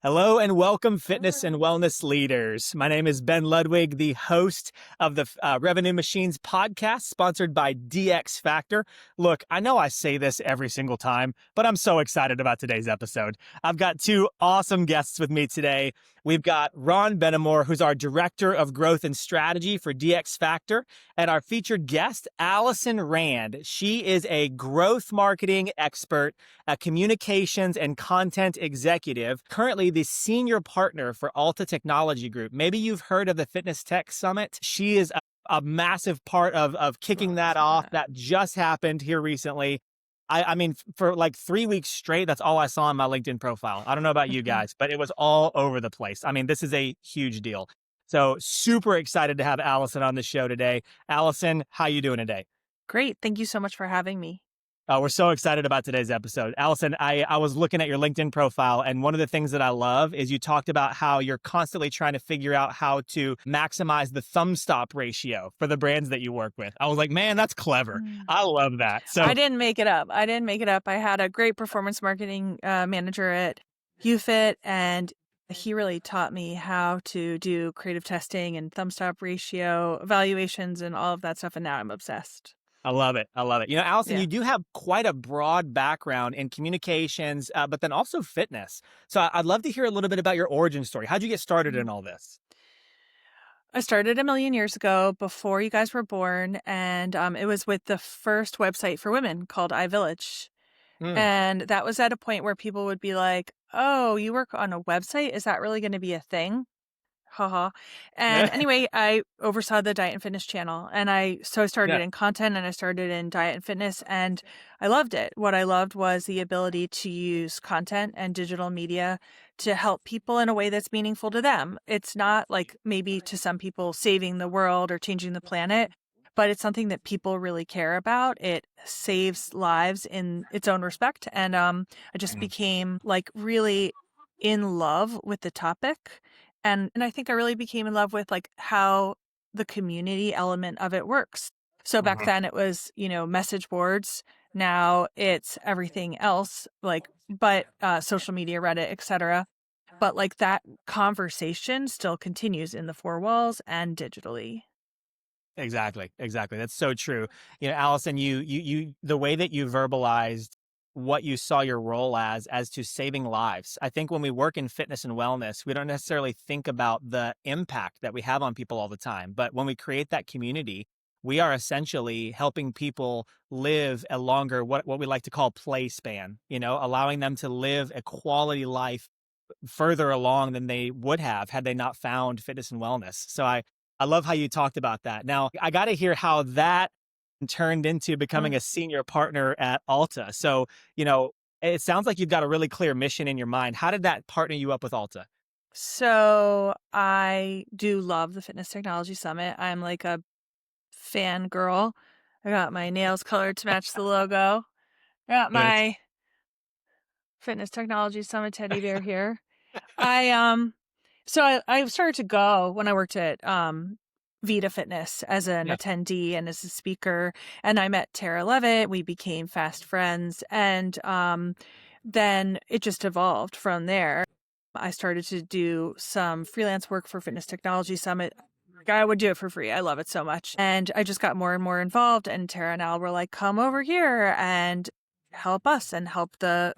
Hello and welcome, fitness and wellness leaders. My name is Ben Ludwig, the host of the Revenue Machines podcast, sponsored by DX Factor. Look, I know I say this every single time, but I'm so excited about today's episode. I've got two awesome guests with me today. We've got Ron Benamor, who's our Director of Growth and Strategy for DX Factor, and our featured guest, Allison Rand. She is a growth marketing expert, a communications and content executive, currently the senior partner for ALTA Technology Group. Maybe you've heard of the Fitness Tech Summit. She is a massive part of kicking that off. That just happened here recently. I mean, for like 3 weeks straight, that's all I saw on my LinkedIn profile. I don't know about you guys, but it was all over the place. I mean, this is a huge deal. So super excited to have Allison on the show today. Allison, how you doing today? Great. Thank you so much for having me. We're so excited about today's episode. Allison, I was looking at your LinkedIn profile, and one of the things that I love is you talked about how you're constantly trying to figure out how to maximize the thumb stop ratio for the brands that you work with. I was like, man, that's clever. I love that. So I didn't make it up. I had a great performance marketing manager at UFit, and he really taught me how to do creative testing and thumb stop ratio evaluations and all of that stuff. And now I'm obsessed. I love it. I love it. You know, Allison, Yeah. you do have quite a broad background in communications, but then also fitness. So I'd love to hear a little bit about your origin story. How'd you get started in all this? I started a million years ago before you guys were born, and it was with the first website for women called iVillage. And that was at a point where people would be like, oh, you work on a website? Is that really going to be a thing? Haha. And anyway, I oversaw the diet and fitness channel, and I started in content, and I started in diet and fitness, and I loved it. What I loved was the ability to use content and digital media to help people in a way that's meaningful to them. It's not like maybe to some people saving the world or changing the planet, but it's something that people really care about. It saves lives in its own respect. And I just became like really in love with the topic. And I think I really became in love with like how the community element of it works. So back then it was, message boards. Now it's everything else, but social media, Reddit, etc. But like that conversation still continues in the four walls and digitally. Exactly. That's so true. You know, Allison, you the way that you verbalized what you saw your role as to saving lives. I think when we work in fitness and wellness, we don't necessarily think about the impact that we have on people all the time. But when we create that community, we are essentially helping people live a longer, what we like to call play span, allowing them to live a quality life further along than they would have had they not found fitness and wellness. So I love how you talked about that. Now, I got to hear how that turned into becoming a senior partner at ALTA. So, it sounds like you've got a really clear mission in your mind. How did that partner you up with ALTA? So I do love the Fitness Technology Summit. I'm like a fangirl. I got my nails colored to match the logo. I got my Fitness Technology Summit teddy bear here. I started to go when I worked at Vita Fitness as an attendee and as a speaker, and I met Tara Levitt. We became fast friends, and then it just evolved from there. I started to do some freelance work for Fitness Technology Summit. I would do it for free. I love it so much. And I just got more and more involved, and Tara and Al were like, come over here and help us and help the,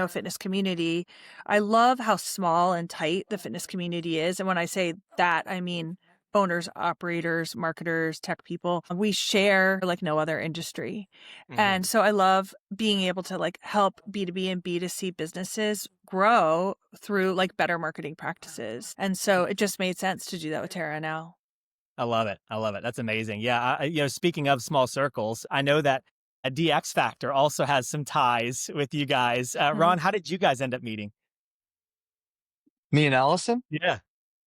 fitness community. I love how small and tight the fitness community is. And when I say that, I mean owners, operators, marketers, tech people. We share like no other industry. And so I love being able to like help B2B and B2C businesses grow through like better marketing practices. And so it just made sense to do that with Tara now. I love it. That's amazing. Yeah. Speaking of small circles, I know that a DX Factor also has some ties with you guys. Ron, how did you guys end up meeting? Me and Allison? Yeah.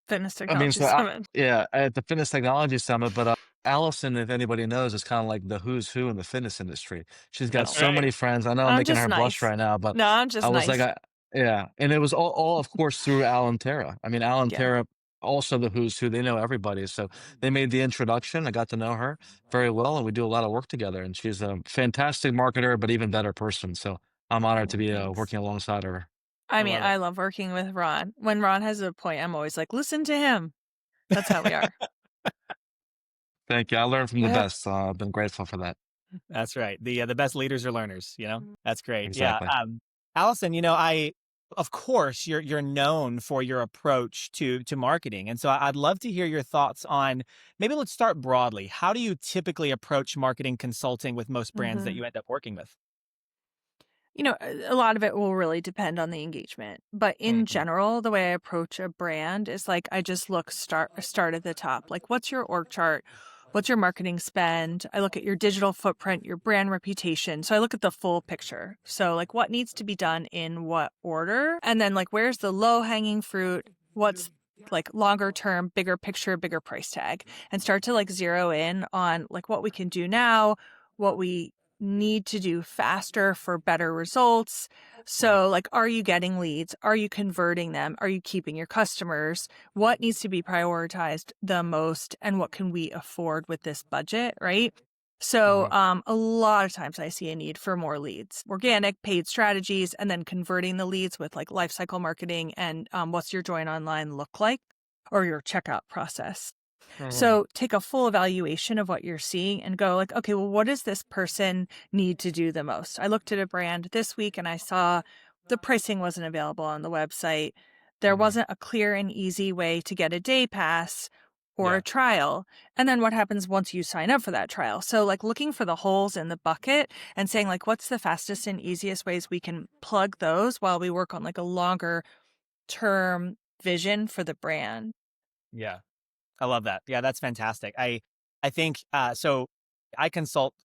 Fitness Technology Summit. At the Fitness Technology Summit. But Allison, if anybody knows, is kind of like the who's who in the fitness industry. She's got so many friends. I know I'm making her blush right now, but no, I'm just I was nice. like, and it was all, of course, through Al and Tara. I mean, Al and Tara, also the who's who. They know everybody, so they made the introduction. I got to know her very well, and we do a lot of work together. And she's a fantastic marketer, but even better person. So I'm honored to be working alongside her. I I mean, love it. I love working with Ron. When Ron has a point, I'm always like, listen to him. That's how we are. Thank you. I learned from the best. I've been grateful for that. That's right. The best leaders are learners, That's great. Yeah. Exactly. Allison, of course you're known for your approach to marketing. And so I'd love to hear your thoughts on, maybe let's start broadly. How do you typically approach marketing consulting with most brands that you end up working with? A lot of it will really depend on the engagement. But in Mhm. general, the way I approach a brand is like I just look start at the top. Like, what's your org chart? What's your marketing spend? I look at your digital footprint, your brand reputation. So I look at the full picture. So like what needs to be done in what order? And then like where's the low hanging fruit? What's like longer term, bigger picture, bigger price tag, and start to like zero in on like what we can do now, what we need to do faster for better results. Right. So, like, are you getting leads? Are you converting them? Are you keeping your customers? What needs to be prioritized the most? And what can we afford with this budget? Right. So, a lot of times I see a need for more leads, organic, paid strategies, and then converting the leads with like lifecycle marketing and what's your join online look like, or your checkout process. So take a full evaluation of what you're seeing and go like, okay, well, what does this person need to do the most? I looked at a brand this week and I saw the pricing wasn't available on the website. There wasn't a clear and easy way to get a day pass or a Yeah. trial. And then what happens once you sign up for that trial? So like looking for the holes in the bucket and saying like, what's the fastest and easiest ways we can plug those while we work on like a longer term vision for the brand. Yeah. I love that. Yeah, that's fantastic. I think so I consult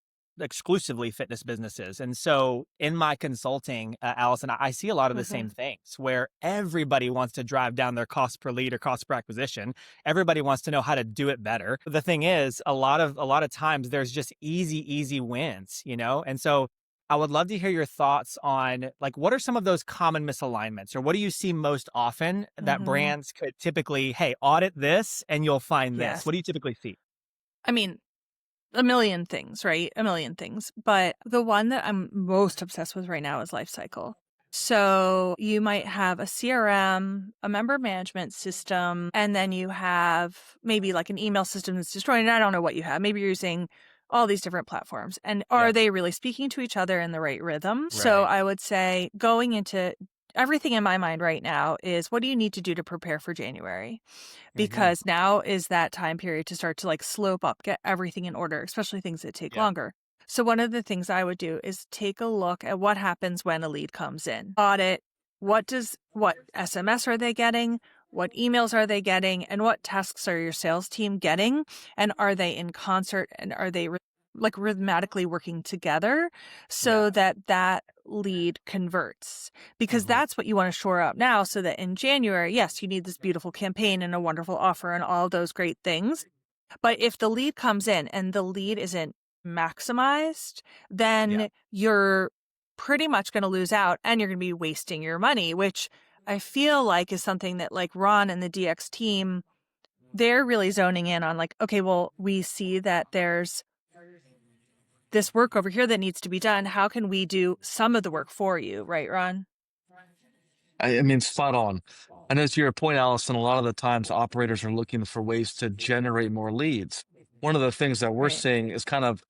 exclusively fitness businesses. And so in my consulting, Allison, I see a lot of the same things where everybody wants to drive down their cost per lead or cost per acquisition. Everybody wants to know how to do it better. The thing is, a lot of times there's just easy wins. And so I would love to hear your thoughts on like what are some of those common misalignments, or what do you see most often that brands could typically, hey, audit this and you'll find this. Yes. What do you typically see? I mean, a million things, right? A million things. But the one that I'm most obsessed with right now is Lifecycle. So you might have a CRM, a member management system, and then you have maybe like an email system that's destroyed. And I don't know what you have. Maybe you're using all these different platforms. And are Yeah. they really speaking to each other in the right rhythm? So Right. I would say going into everything in my mind right now is what do you need to do to prepare for January? Because now is that time period to start to like slope up, get everything in order, especially things that take Yeah. longer. So one of the things I would do is take a look at what happens when a lead comes in. Audit what SMS are they getting? What emails are they getting? And what tasks are your sales team getting? And are they in concert and are they like rhythmically working together so Yeah. that lead converts? Because that's what you want to shore up now so that in January, yes, you need this beautiful campaign and a wonderful offer and all those great things. But if the lead comes in and the lead isn't maximized, Yeah. then you're pretty much going to lose out and you're going to be wasting your money, which I feel like is something that like Ron and the DX team, they're really zoning in on like, okay, well, we see that there's this work over here that needs to be done. How can we do some of the work for you? Right, Ron? I mean, spot on. And as to your point, Allison, a lot of the times operators are looking for ways to generate more leads. One of the things that we're Right. seeing is kind of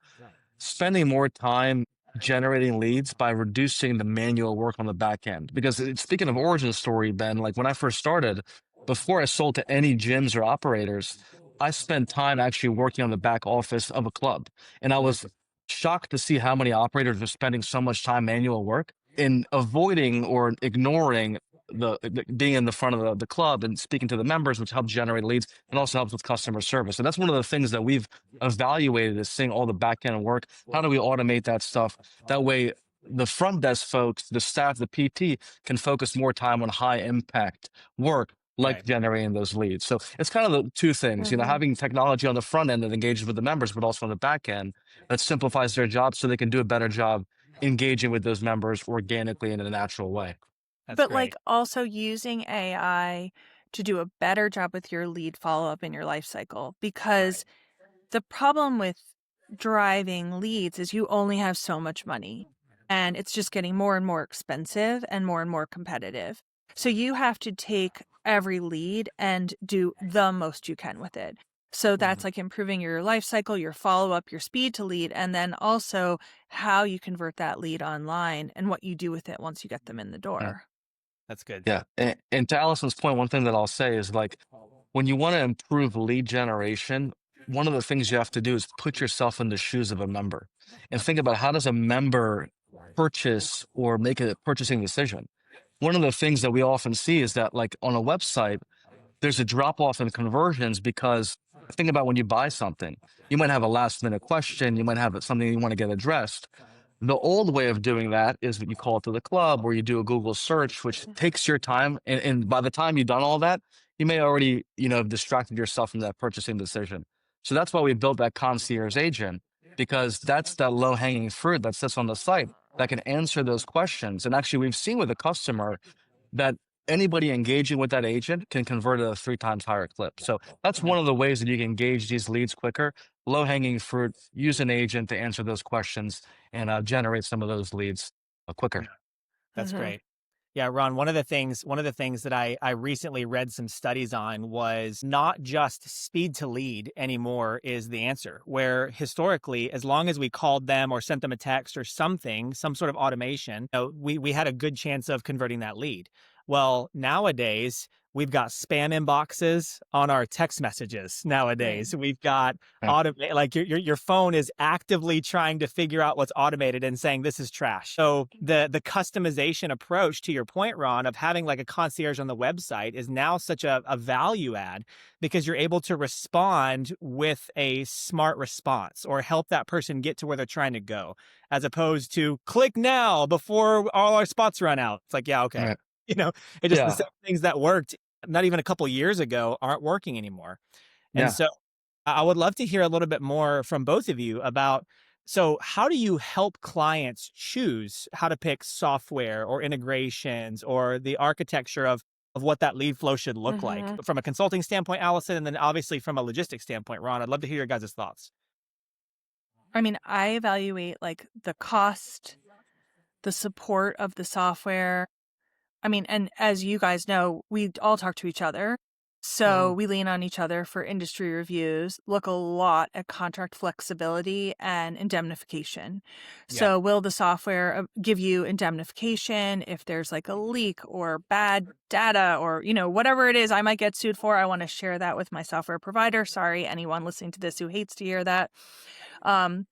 spending more time generating leads by reducing the manual work on the back end. Because speaking of origin story, Ben, like when I first started, before I sold to any gyms or operators, I spent time actually working on the back office of a club. And I was shocked to see how many operators are spending so much time manual work in avoiding or ignoring the being in the front of the club and speaking to the members, which helps generate leads and also helps with customer service. And that's one of the things that we've evaluated is seeing all the back end work. How do we automate that stuff? That way, the front desk folks, the staff, the PT can focus more time on high impact work like Right. generating those leads. So it's kind of the two things, having technology on the front end that engages with the members, but also on the back end that simplifies their job so they can do a better job engaging with those members organically in a natural way. That's But like great. also using AI to do a better job with your lead follow up in your life cycle. Because Right. the problem with driving leads is you only have so much money. and it's just getting more and more expensive and more competitive. So you have to take every lead and do the most you can with it. So that's like improving your life cycle, your follow-up, your speed to lead, and then also how you convert that lead online and what you do with it once you get them in the Yeah. door. That's good. Yeah. And to Allison's point, one thing that I'll say is like when you want to improve lead generation, one of the things you have to do is put yourself in the shoes of a member and think about how does a member purchase or make a purchasing decision. One of the things that we often see is that like on a website, there's a drop off in conversions because think about when you buy something, you might have a last minute question, you might have something you want to get addressed. The old way of doing that is what you call it to the club or you do a Google search, which takes your time. And by the time you've done all that, you may already, have distracted yourself from that purchasing decision. So that's why we built that concierge agent, because that's that low hanging fruit that sits on the site that can answer those questions. And actually, we've seen with a customer that anybody engaging with that agent can convert at a 3 times higher clip. So that's one of the ways that you can engage these leads quicker. Low hanging fruit, use an agent to answer those questions and generate some of those leads quicker. That's Mhm. great. Yeah, Ron, one of the things that I recently read some studies on was not just speed to lead anymore is the answer, where historically, as long as we called them or sent them a text or something, some sort of automation, we had a good chance of converting that lead. Well, nowadays, we've got spam inboxes on our text messages nowadays. We've got Yeah. automate, like your phone is actively trying to figure out what's automated and saying this is trash. So the customization approach, to your point, Ron, of having like a concierge on the website is now such a value add because you're able to respond with a smart response or help that person get to where they're trying to go, as opposed to click now before all our spots run out. It's like, yeah, okay. Right. It just the Yeah. same things that worked not even a couple years ago aren't working anymore. And Yeah. so I would love to hear a little bit more from both of you about, so how do you help clients choose how to pick software or integrations or the architecture of what that lead flow should look like Mhm. from a consulting standpoint, Allison, and then obviously from a logistics standpoint, Ron? I'd love to hear your guys' thoughts. I mean, I evaluate like the cost, the support of the software. I mean, and as you guys know, we all talk to each other. So we lean on each other for industry reviews, look a lot at contract flexibility and indemnification. Yeah. So will the software give you indemnification if there's like a leak or bad data or, whatever it is I might get sued for? I want to share that with my software provider. Sorry, anyone listening to this who hates to hear that. And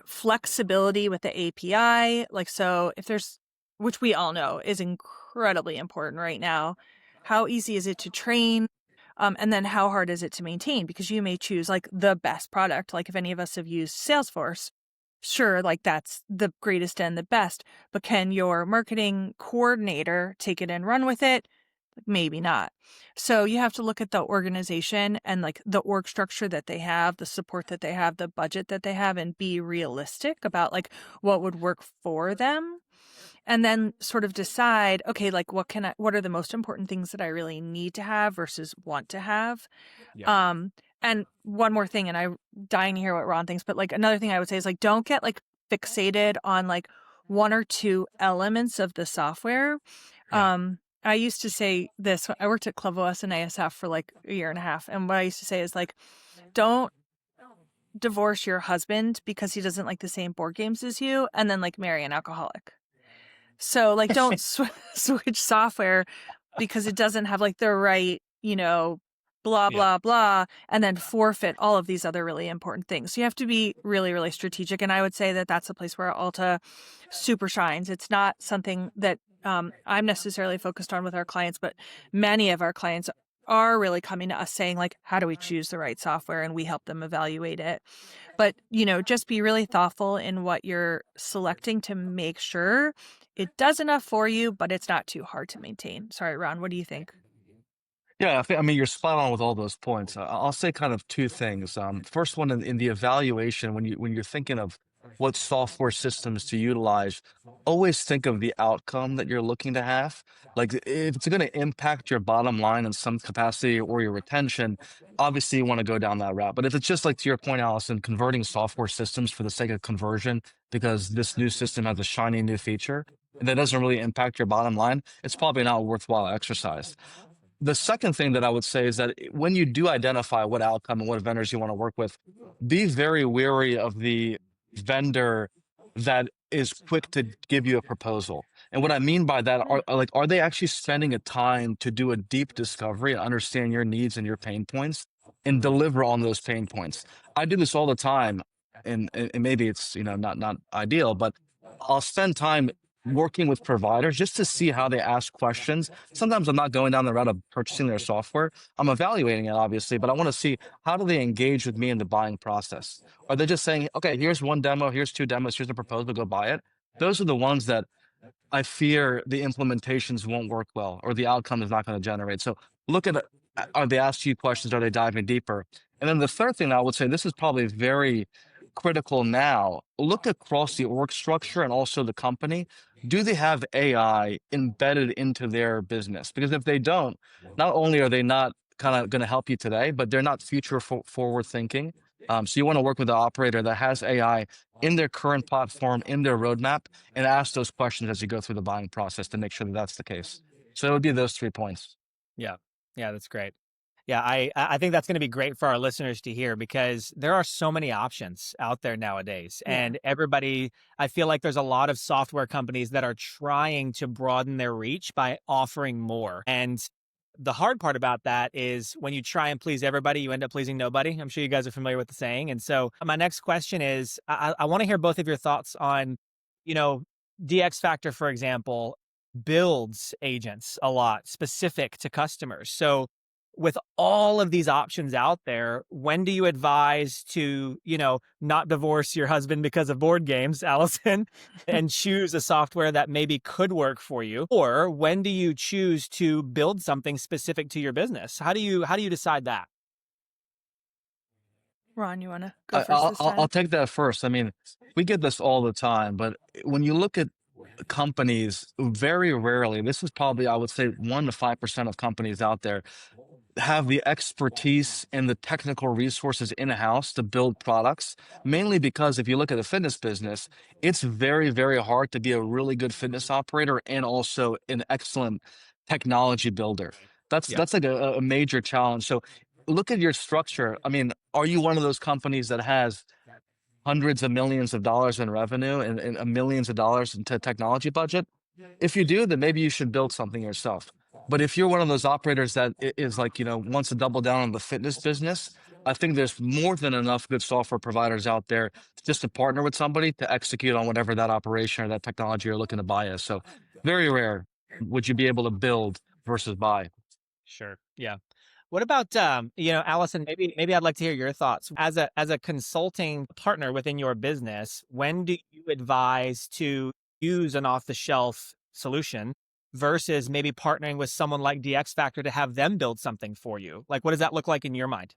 flexibility with the API. Like, so if there's, which we all know is incredibly important right now, how easy is it to train? And then how hard is it to maintain? Because you may choose like the best product. Like if any of us have used Salesforce, sure, like that's the greatest and the best. But can your marketing coordinator take it and run with it? Maybe not. So you have to look at the organization and like the org structure that they have, the support that they have, the budget that they have, and be realistic about like what would work for them. And then sort of decide, okay, like what are the most important things that I really need to have versus want to have? Yeah. And one more thing, and I'm dying to hear what Ron thinks, but like another thing I would say is like don't get like fixated on like one or two elements of the software. Yeah. I used to say this. I worked at ClubOS and ASF for like a year and a half, and what I used to say is like, don't divorce your husband because he doesn't like the same board games as you, and then like marry an alcoholic. So like don't switch software because it doesn't have like the right, blah, Yeah. blah, blah, and then forfeit all of these other really important things. So you have to be really, really strategic. And I would say that that's a place where ALTA super shines. It's not something that I'm necessarily focused on with our clients, but many of our clients are really coming to us saying like, how do we choose the right software? And we help them evaluate it. But, just be really thoughtful in what you're selecting to make sure it does enough for you, but it's not too hard to maintain. Sorry, Ron, what do you think? Yeah, I mean, you're spot on with all those points. I'll say kind of two things. First one in the evaluation, when you're thinking of what software systems to utilize, always think of the outcome that you're looking to have. Like if it's going to impact your bottom line in some capacity or your retention, obviously you want to go down that route. But if it's just like to your point, Allison, converting software systems for the sake of conversion because this new system has a shiny new feature and that doesn't really impact your bottom line, it's probably not a worthwhile exercise. The second thing that I would say is that when you do identify what outcome and what vendors you want to work with, be very wary of the vendor that is quick to give you a proposal. And what I mean by that are they actually spending a time to do a deep discovery and understand your needs and your pain points and deliver on those pain points? I do this all the time, and maybe it's not ideal, but I'll spend time working with providers just to see how they ask questions. Sometimes I'm not going down the route of purchasing their software. I'm evaluating it, obviously, but I want to see how do they engage with me in the buying process. Are they just saying, okay, here's one demo, here's two demos, here's a proposal, go buy it? Those are the ones that I fear the implementations won't work well or the outcome is not going to generate. So look at are they asking you questions? Are they diving deeper? And then the third thing I would say, this is probably very critical now. Look across the org structure and also the company. Do they have AI embedded into their business? Because if they don't, not only are they not kind of going to help you today, but they're not future forward thinking. So you want to work with an operator that has AI in their current platform, in their roadmap, and ask those questions as you go through the buying process to make sure that that's the case. So it would be those 3 points. Yeah. Yeah, that's great. Yeah, I think that's going to be great for our listeners to hear because there are so many options out there nowadays. And everybody, I feel like there's a lot of software companies that are trying to broaden their reach by offering more. And the hard part about that is when you try and please everybody, you end up pleasing nobody. I'm sure you guys are familiar with the saying. And so my next question is, I want to hear both of your thoughts on, you know, DX Factor, for example, builds agents a lot specific to customers. So with all of these options out there, when do you advise to, not divorce your husband because of board games, Allison, and choose a software that maybe could work for you? Or when do you choose to build something specific to your business? How do you decide that? Ron, you want to go first this time? I'll take that first. I mean, we get this all the time, but when you look at companies, very rarely, this is probably, I would say, 1 to 5% of companies out there have the expertise and the technical resources in-house to build products, mainly because if you look at the fitness business, it's very, very hard to be a really good fitness operator and also an excellent technology builder. That's like a major challenge. So look at your structure. I mean, are you one of those companies that has hundreds of millions of dollars in revenue and millions of dollars into technology budget? If you do, then maybe you should build something yourself. But if you're one of those operators that is like, wants to double down on the fitness business, I think there's more than enough good software providers out there just to partner with somebody to execute on whatever that operation or that technology you're looking to buy is. So very rare would you be able to build versus buy. Sure. Yeah. What about Allison, maybe I'd like to hear your thoughts. As a consulting partner within your business, when do you advise to use an off-the-shelf solution versus maybe partnering with someone like DX Factor to have them build something for you? Like, what does that look like in your mind?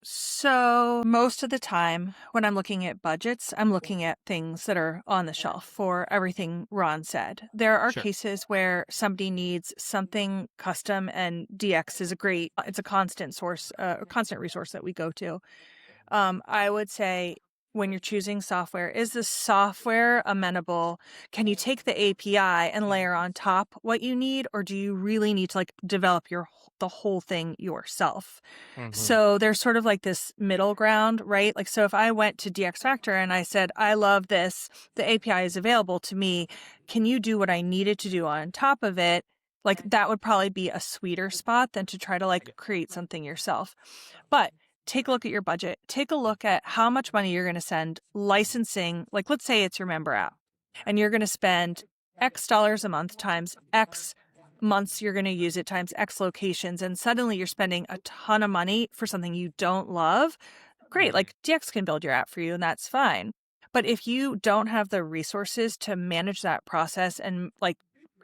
So most of the time when I'm looking at budgets, I'm looking at things that are on the shelf for everything Ron said. There are Sure. cases where somebody needs something custom and DX is it's a constant source, a constant resource that we go to. I would say when you're choosing software, is the software amenable? Can you take the API and layer on top what you need, or do you really need to develop the whole thing yourself? Mhm. So there's sort of like this middle ground, right? So if I went to DX Factor and I said, I love this, the API is available to me, can you do what I needed to do on top of it? That would probably be a sweeter spot than to try to create something yourself. But take a look at your budget. Take a look at how much money you're going to send licensing. Let's say it's your member app and you're going to spend X dollars a month times X months you're going to use it times X locations. And suddenly you're spending a ton of money for something you don't love. Great. DX can build your app for you and that's fine. But if you don't have the resources to manage that process and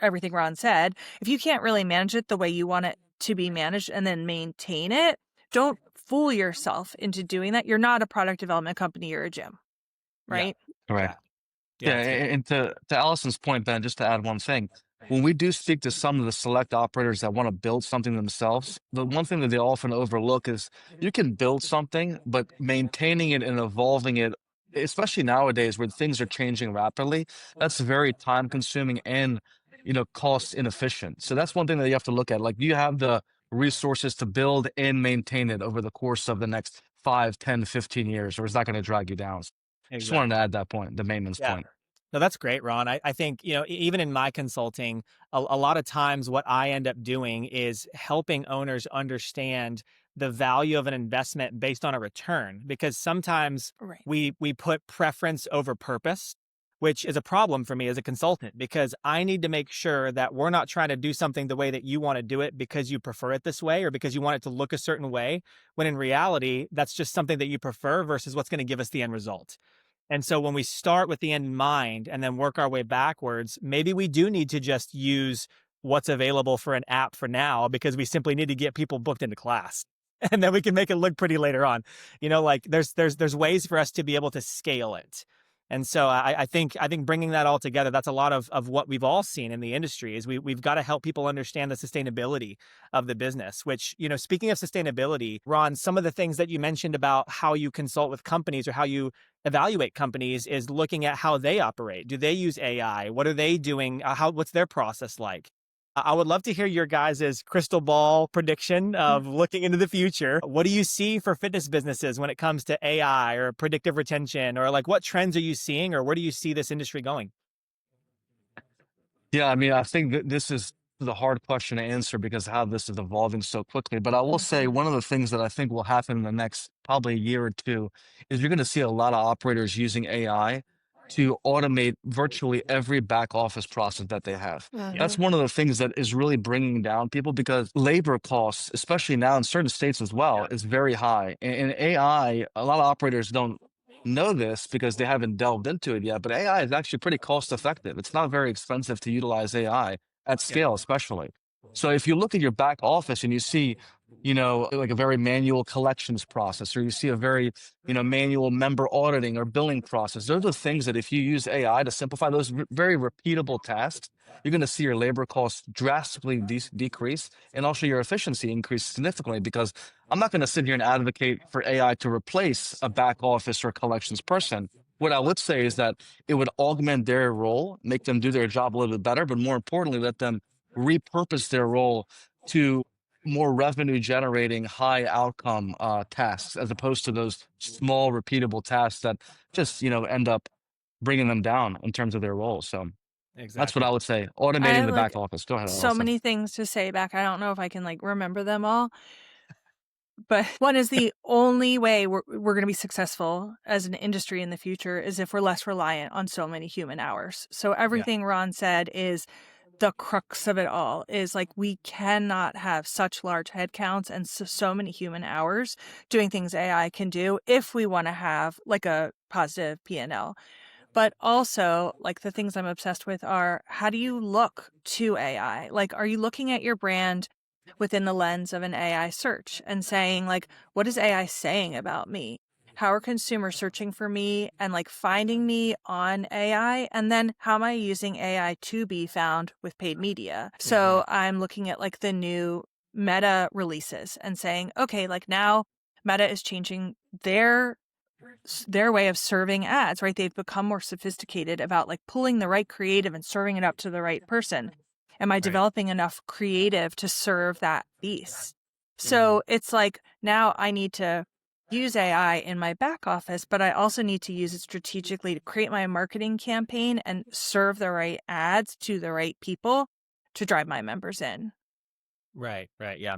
everything Ron said, if you can't really manage it the way you want it to be managed and then maintain it, don't fool yourself into doing that. You're not a product development company, you're a gym, right? Correct. Yeah, Yeah, it's good. and to Allison's point, Ben, just to add one thing, when we do speak to some of the select operators that want to build something themselves, the one thing that they often overlook is you can build something, but maintaining it and evolving it, especially nowadays where things are changing rapidly, that's very time consuming and cost inefficient. So that's one thing that you have to look at. Like, do you have the resources to build and maintain it over the course of the next 5, 10, 15 years, or is that going to drag you down? Just wanted to Exactly. add that point, the maintenance Yeah. point. No, that's great, Ron. I think, even in my consulting, a lot of times what I end up doing is helping owners understand the value of an investment based on a return, because sometimes Right. we put preference over purpose, which is a problem for me as a consultant, because I need to make sure that we're not trying to do something the way that you want to do it because you prefer it this way or because you want it to look a certain way, when in reality, that's just something that you prefer versus what's going to give us the end result. And so when we start with the end in mind and then work our way backwards, maybe we do need to just use what's available for an app for now because we simply need to get people booked into class. And then we can make it look pretty later on. Like there's ways for us to be able to scale it. And so I think bringing that all together, that's a lot of what we've all seen in the industry is we've got to help people understand the sustainability of the business, which, speaking of sustainability, Ron, some of the things that you mentioned about how you consult with companies or how you evaluate companies is looking at how they operate. Do they use AI? What are they doing? What's their process like? I would love to hear your guys' crystal ball prediction of looking into the future. What do you see for fitness businesses when it comes to AI or predictive retention, or like what trends are you seeing, or where do you see this industry going? Yeah, I mean, I think that this is the hard question to answer because how this is evolving so quickly. But I will say one of the things that I think will happen in the next probably a year or two is you're going to see a lot of operators using AI to automate virtually every back office process that they have. That's one of the things that is really bringing down people because labor costs, especially now in certain states as well, is very high. And AI, a lot of operators don't know this because they haven't delved into it yet, but AI is actually pretty cost effective. It's not very expensive to utilize AI at Yeah. scale, especially. So if you look at your back office and you see, like a very manual collections process, or you see a very, manual member auditing or billing process, those are things that if you use AI to simplify those very repeatable tasks, you're going to see your labor costs drastically decrease and also your efficiency increase significantly because I'm not going to sit here and advocate for AI to replace a back office or collections person. What I would say is that it would augment their role, make them do their job a little bit better, but more importantly, let them repurpose their role to more revenue generating, high outcome tasks, as opposed to those small, repeatable tasks that just end up bringing them down in terms of their role. So that's what Exactly. I would say. I Automating have the like back office. Go ahead, so Allison. many things to say back. I don't know if I can like remember them all. But one is the only way we're going to be successful as an industry in the future is if we're less reliant on so many human hours. So everything Ron said is the crux of it all is like we cannot have such large headcounts and so many human hours doing things AI can do if we want to have like a positive P&L. But also, like the things I'm obsessed with are how do you look to AI? Like, are you looking at your brand within the lens of an AI search and saying, like, what is AI saying about me? How are consumers searching for me and like finding me on AI? And then how am I using AI to be found with paid media? So I'm looking at like the new Meta releases and saying, okay, like now Meta is changing their way of serving ads, right? They've become more sophisticated about like pulling the right creative and serving it up to the right person. Am I developing enough creative to serve that piece? So it's like now I need to use AI in my back office, but I also need to use it strategically to create my marketing campaign and serve the right ads to the right people to drive my members in. Right. Yeah.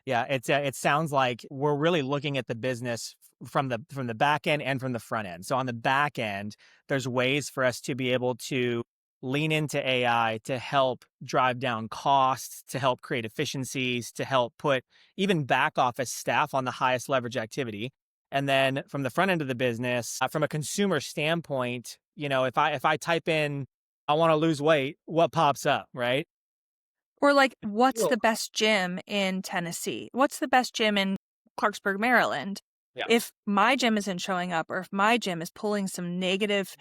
Yeah, it sounds like we're really looking at the business from the back end and from the front end. So on the back end, there's ways for us to be able to lean into AI to help drive down costs, to help create efficiencies, to help put even back office staff on the highest leverage activity. And then from the front end of the business, from a consumer standpoint, if I type in I want to lose weight, what pops up, right? Or like, what's the best gym in Tennessee? What's the best gym in Clarksburg, Maryland? Yeah. If my gym isn't showing up or if my gym is pulling some negative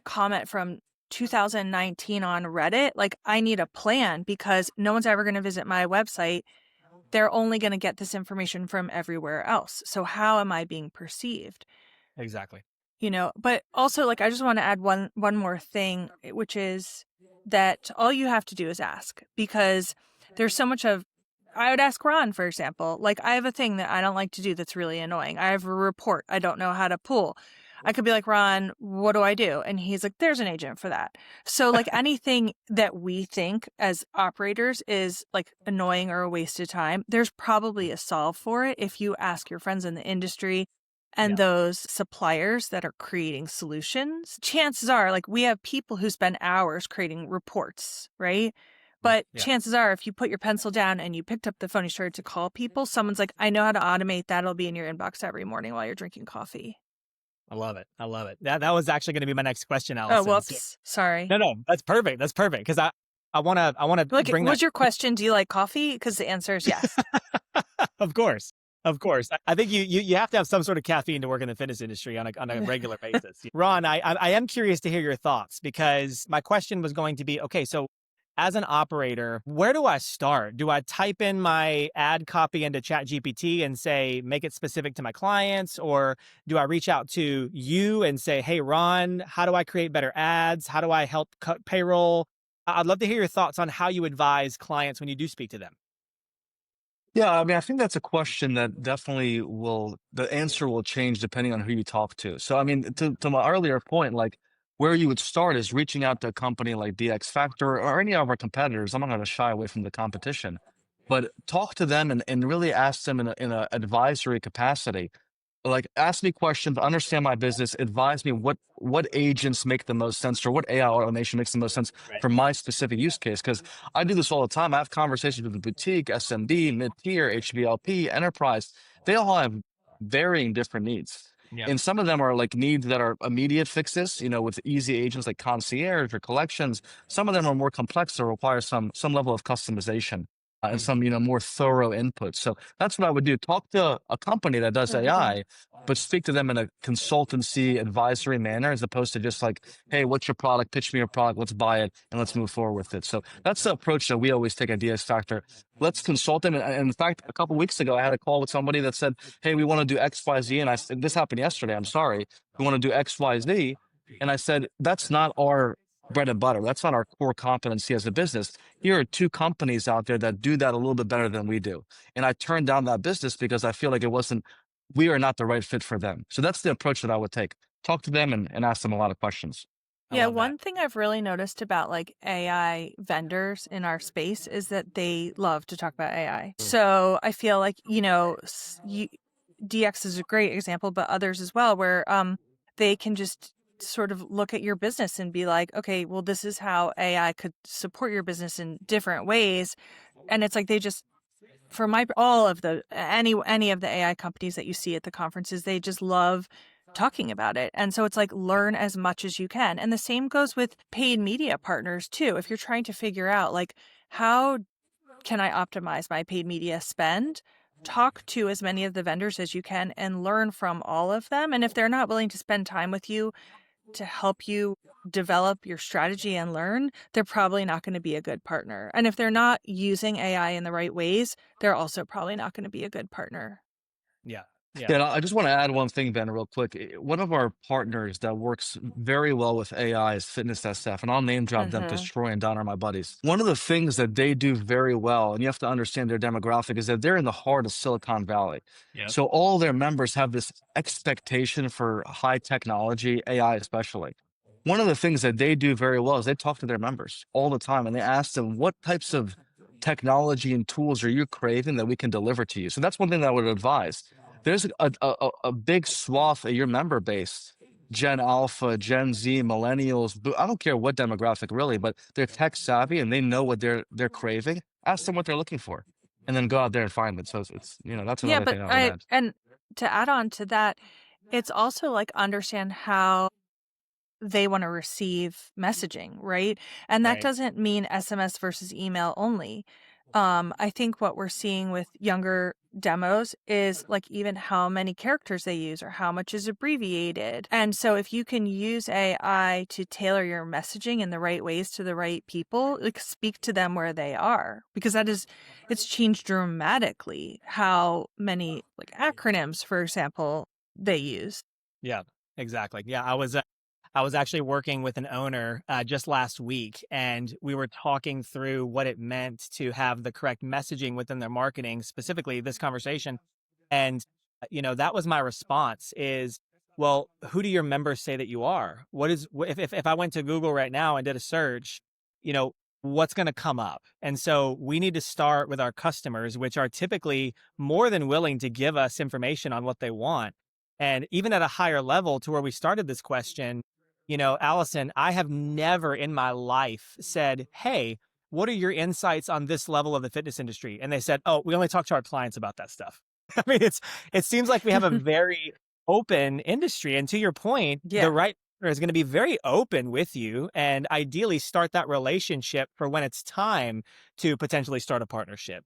comment from 2019 on Reddit, like I need a plan because no one's ever going to visit my website. They're only going to get this information from everywhere else. So how am I being perceived? Exactly. But also like I just want to add one more thing, which is that all you have to do is ask, because there's so much of, I would ask Ron, for example, like I have a thing that I don't like to do that's really annoying. I have a report I don't know how to pull. I could be like, Ron, what do I do? And he's like, there's an agent for that. So like anything that we think as operators is like annoying or a waste of time, there's probably a solve for it if you ask your friends in the industry and those suppliers that are creating solutions. Chances are, like, we have people who spend hours creating reports, right? But chances are, if you put your pencil down and you picked up the phone, you started to call people, someone's like, I know how to automate that. It'll be in your inbox every morning while you're drinking coffee. I love it. I love it. That was actually going to be my next question, Oh, Allison. whoops. Sorry. No, that's perfect. That's perfect. Because I want to Like, bring was that. your question, do you like coffee? Because the answer is yes. Of course. Of course. I think you have to have some sort of caffeine to work in the fitness industry on a regular basis. Ron, I am curious to hear your thoughts, because my question was going to be, okay, so as an operator, where do I start? Do I type in my ad copy into ChatGPT and say, make it specific to my clients? Or do I reach out to you and say, hey, Ron, how do I create better ads? How do I help cut payroll? I'd love to hear your thoughts on how you advise clients when you do speak to them. Yeah, I mean, I think that's a question that definitely the answer will change depending on who you talk to. So, I mean, to my earlier point, like where you would start is reaching out to a company like DX Factor or any of our competitors. I'm not going to shy away from the competition, but talk to them and really ask them in a advisory capacity. Like, ask me questions, understand my business, advise me what agents make the most sense or what AI automation makes the most sense for my specific use case. Because I do this all the time. I have conversations with the boutique, SMB, mid-tier, HVLP, enterprise. They all have varying different needs. Yeah. And some of them are like needs that are immediate fixes, with easy agents like concierge or collections. Some of them are more complex or require some level of customization and some, more thorough input. So that's what I would do. Talk to a company that does AI, but speak to them in a consultancy advisory manner, as opposed to just like, hey, what's your product? Pitch me your product. Let's buy it and let's move forward with it. So that's the approach that we always take at DS Factor. Let's consult them. And in fact, a couple of weeks ago, I had a call with somebody that said, hey, we want to do X, Y, Z. And I said, this happened yesterday. I'm sorry. We want to do X, Y, Z. And I said, that's not our bread and butter. That's not our core competency as a business. Here are two companies out there that do that a little bit better than we do. And I turned down that business because I feel like we are not the right fit for them. So that's the approach that I would take. Talk to them and ask them a lot of questions. Yeah, one thing I've really noticed about like AI vendors in our space is that they love to talk about AI. So I feel like, DX is a great example, but others as well, where they can just sort of look at your business and be like, okay, well, this is how AI could support your business in different ways. And it's like they just, for all of the any of the AI companies that you see at the conferences, they just love talking about it. And so it's like, learn as much as you can. And the same goes with paid media partners too. If you're trying to figure out like, how can I optimize my paid media spend? Talk to as many of the vendors as you can and learn from all of them. And if they're not willing to spend time with you to help you develop your strategy and learn, they're probably not going to be a good partner. And if they're not using AI in the right ways, they're also probably not going to be a good partner. Yeah. Yeah, I just want to add one thing, Ben, real quick. One of our partners that works very well with AI is Fitness SF, and I'll name drop them because Troy and Don are my buddies. One of the things that they do very well, and you have to understand their demographic, is that they're in the heart of Silicon Valley. Yep. So all their members have this expectation for high technology, AI especially. One of the things that they do very well is they talk to their members all the time, and they ask them, what types of technology and tools are you craving that we can deliver to you? So that's one thing that I would advise. There's a big swath of your member base, Gen Alpha, Gen Z, millennials. I don't care what demographic really, but they're tech savvy and they know what they're craving. Ask them what they're looking for, and then go out there and find it. So it's that's another thing I would add. And to add on to that, it's also like understand how they want to receive messaging, right? And that doesn't mean SMS versus email only. I think what we're seeing with younger demos is like even how many characters they use or how much is abbreviated. And so if you can use AI to tailor your messaging in the right ways to the right people, like speak to them where they are, because it's changed dramatically how many like acronyms, for example, they use. Yeah, exactly. Yeah, I was actually working with an owner just last week, and we were talking through what it meant to have the correct messaging within their marketing, specifically this conversation. And that was my response: is, well, who do your members say that you are? What is if I went to Google right now and did a search, you know, what's going to come up? And so we need to start with our customers, which are typically more than willing to give us information on what they want. And even at a higher level to where we started this question, Allison, I have never in my life said, "Hey, what are your insights on this level of the fitness industry?" And they said, "Oh, we only talk to our clients about that stuff." I mean, it seems like we have a very open industry. And to your point, the Yeah. right partner is going to be very open with you and ideally start that relationship for when it's time to potentially start a partnership.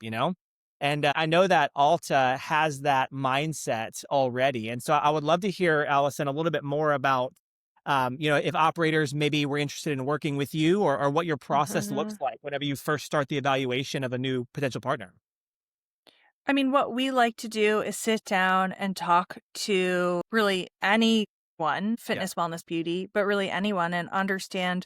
And I know that ALTA has that mindset already. And so I would love to hear, Allison, a little bit more about, if operators maybe were interested in working with you, or what your process looks Mhm. like whenever you first start the evaluation of a new potential partner. I mean, what we like to do is sit down and talk to really anyone, Yeah. fitness, wellness, beauty, but really anyone, and understand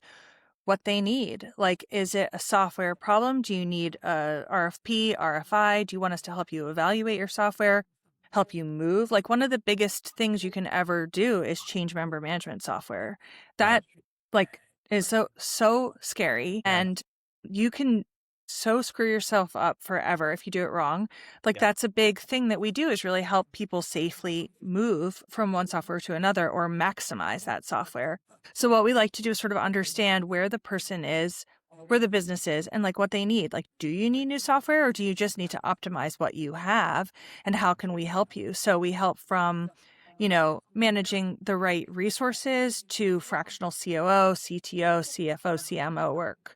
what they need. Like, is it a software problem? Do you need a RFP, RFI? Do you want us to help you evaluate your software, help you move? Like, one of the biggest things you can ever do is change member management software. Right. That, like, is so scary, Yeah. and you can so screw yourself up forever if you do it wrong. Like, Yeah. that's a big thing that we do, is really help people safely move from one software to another or maximize that software. So what we like to do is sort of understand where the person is, where the business is, and like what they need. Like, do you need new software, or do you just need to optimize what you have? And how can we help you? So we help from, managing the right resources to fractional COO, CTO, CFO, CMO work.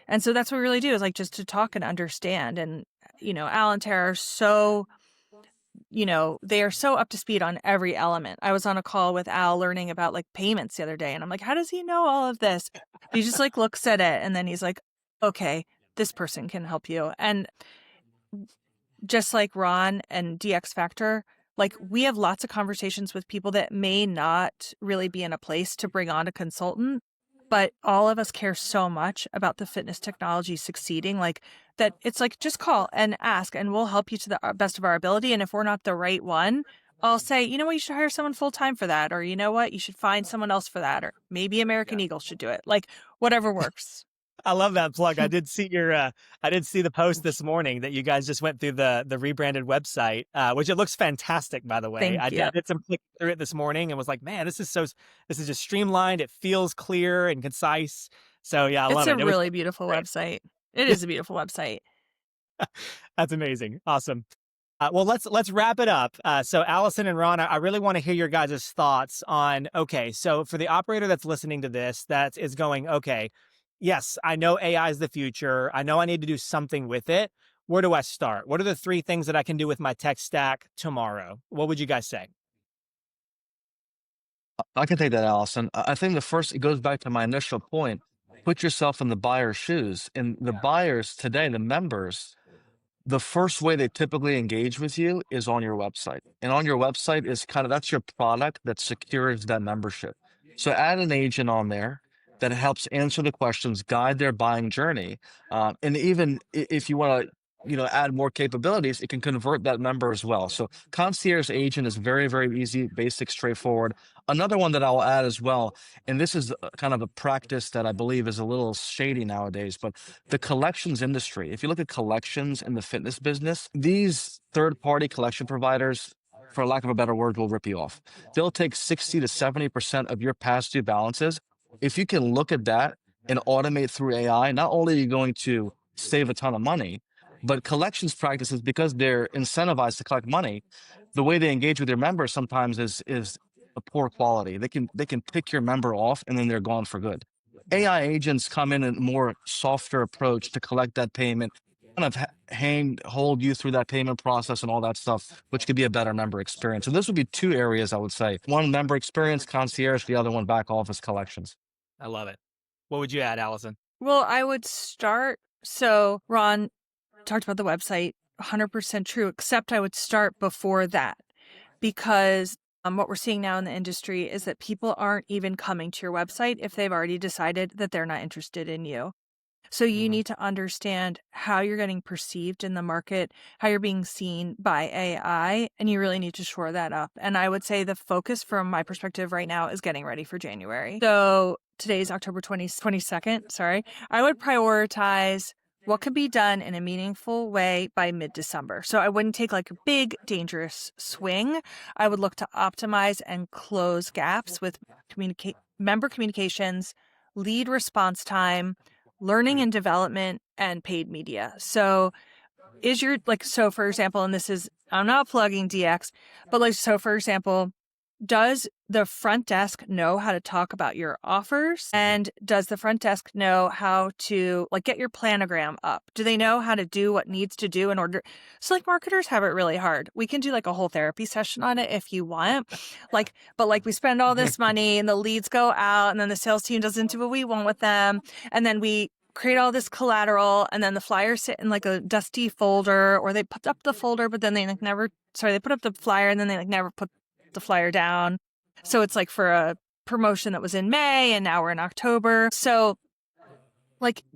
And so that's what we really do, is like just to talk and understand. And, Al and Tara are so, they are so up to speed on every element. I was on a call with Al learning about like payments the other day, and I'm like, how does he know all of this? He just like looks at it and then he's like, okay, this person can help you. And just like Ron and DX Factor, like we have lots of conversations with people that may not really be in a place to bring on a consultant, but all of us care so much about the fitness technology succeeding, like that it's like, just call and ask and we'll help you to the best of our ability. And if we're not the right one, I'll say, you know what, you should hire someone full time for that. Or you know what, you should find someone else for that. Or maybe American Eagle should do it. Like whatever works. I love that plug. I did see the post this morning that you guys just went through the rebranded website, which it looks fantastic, by the way. Thank you. I did some clicking through it this morning and was like, man, this is just streamlined. It feels clear and concise. So yeah, I It's love a it. It was really beautiful great. website. It is a beautiful website. That's amazing. Awesome. Well, let's wrap it up. So, Allison and Ron, I really want to hear your guys' thoughts on. Okay, so for the operator that's listening to this, that is going, okay, yes, I know AI is the future. I know I need to do something with it. Where do I start? What are the 3 things that I can do with my tech stack tomorrow? What would you guys say? I can take that, Allison. I think it goes back to my initial point. Put yourself in the buyer's shoes. And the buyers today, the members, the first way they typically engage with you is on your website. And on your website is that's your product that secures that membership. So add an agent on there that helps answer the questions, guide their buying journey. And even if you want to, add more capabilities, it can convert that member as well. So concierge agent is very, very easy, basic, straightforward. Another one that I'll add as well, and this is kind of a practice that I believe is a little shady nowadays, but the collections industry. If you look at collections in the fitness business, these third-party collection providers, for lack of a better word, will rip you off. They'll take 60 to 70% of your past due balances. If you can look at that and automate through AI, not only are you going to save a ton of money, but collections practices, because they're incentivized to collect money, the way they engage with their members sometimes is a poor quality. They can pick your member off and then they're gone for good. AI agents come in a more softer approach to collect that payment, kind of hold you through that payment process and all that stuff, which could be a better member experience. And this would be two areas, I would say. One, member experience, concierge, the other one, back office collections. I love it. What would you add, Allison? Well, I would start. So Ron talked about the website, 100% true, except I would start before that, because what we're seeing now in the industry is that people aren't even coming to your website if they've already decided that they're not interested in you. So you need to understand how you're getting perceived in the market, how you're being seen by AI, and you really need to shore that up. And I would say the focus from my perspective right now is getting ready for January. So today's October 22nd, sorry. I would prioritize what can be done in a meaningful way by mid-December. So I wouldn't take like a big, dangerous swing. I would look to optimize and close gaps with member communications, lead response time, learning and development, and paid media. So so for example, and this is, I'm not plugging DX, but so for example, does the front desk know how to talk about your offers? And does the front desk know how to get your planogram up? Do they know how to do what needs to do in order? So marketers have it really hard. We can do a whole therapy session on it if you want. But we spend all this money and the leads go out and then the sales team doesn't do what we want with them. And then we create all this collateral and then the flyers sit in a dusty folder, or they put up the folder, but then they they put up the flyer and then they never put the flyer down. So it's for a promotion that was in May and now we're in October. So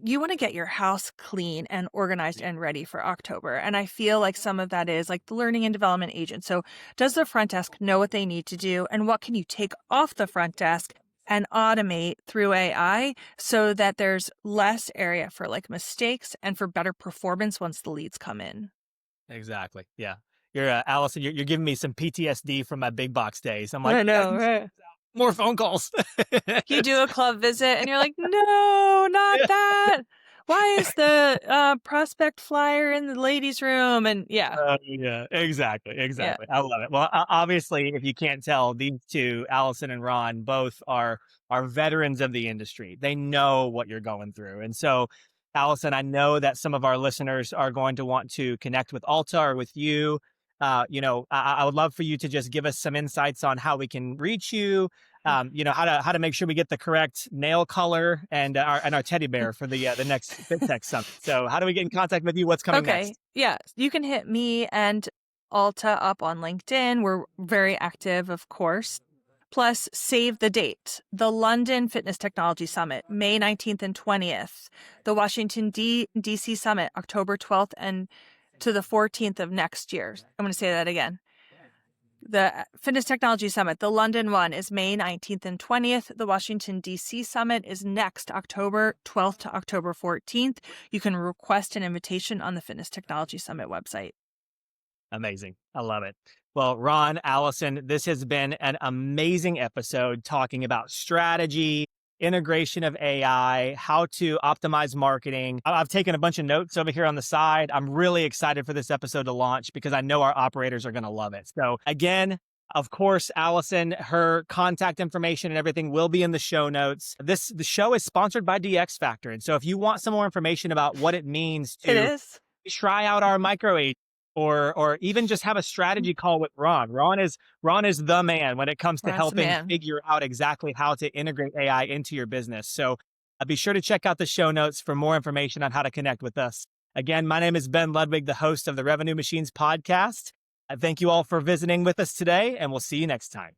you want to get your house clean and organized and ready for October. And I feel some of that is the learning and development agent. So does the front desk know what they need to do, and what can you take off the front desk and automate through AI so that there's less area for mistakes and for better performance once the leads come in? Exactly. Yeah. You're Allison, you're giving me some PTSD from my big box days. I'm I know, right? More phone calls. You do a club visit and you're like, no, not that. Why is the prospect flyer in the ladies' room? And yeah. Yeah, exactly. Yeah. I love it. Well, obviously, if you can't tell, these two, Allison and Ron, both are veterans of the industry. They know what you're going through. And so, Allison, I know that some of our listeners are going to want to connect with ALTA or with you. I would love for you to just give us some insights on how we can reach you. How to make sure we get the correct nail color and our teddy bear for the next FitTech Summit. So how do we get in contact with you? What's coming next? Yeah, you can hit me and ALTA up on LinkedIn. We're very active, of course. Plus, save the date. The London Fitness Technology Summit, May 19th and 20th. The Washington, D.C. Summit, October 12th and to the 14th of next year. I'm going to say that again. The Fitness Technology Summit, the London one, is May 19th and 20th. The Washington, D.C. Summit is next October 12th to October 14th. You can request an invitation on the Fitness Technology Summit website. Amazing. I love it. Well, Ron, Allison, this has been an amazing episode talking about strategy, integration of AI, how to optimize marketing. I've taken a bunch of notes over here on the side. I'm really excited for this episode to launch because I know our operators are going to love it. So again, of course, Allison, her contact information and everything will be in the show notes. The show is sponsored by DX Factor. And so if you want some more information about what it means to try out our micro agent, or even just have a strategy call with Ron. Ron is the man when it comes to helping figure out exactly how to integrate AI into your business. So be sure to check out the show notes for more information on how to connect with us. Again, my name is Ben Ludwig, the host of the Revenue Machines podcast. I thank you all for visiting with us today, and we'll see you next time.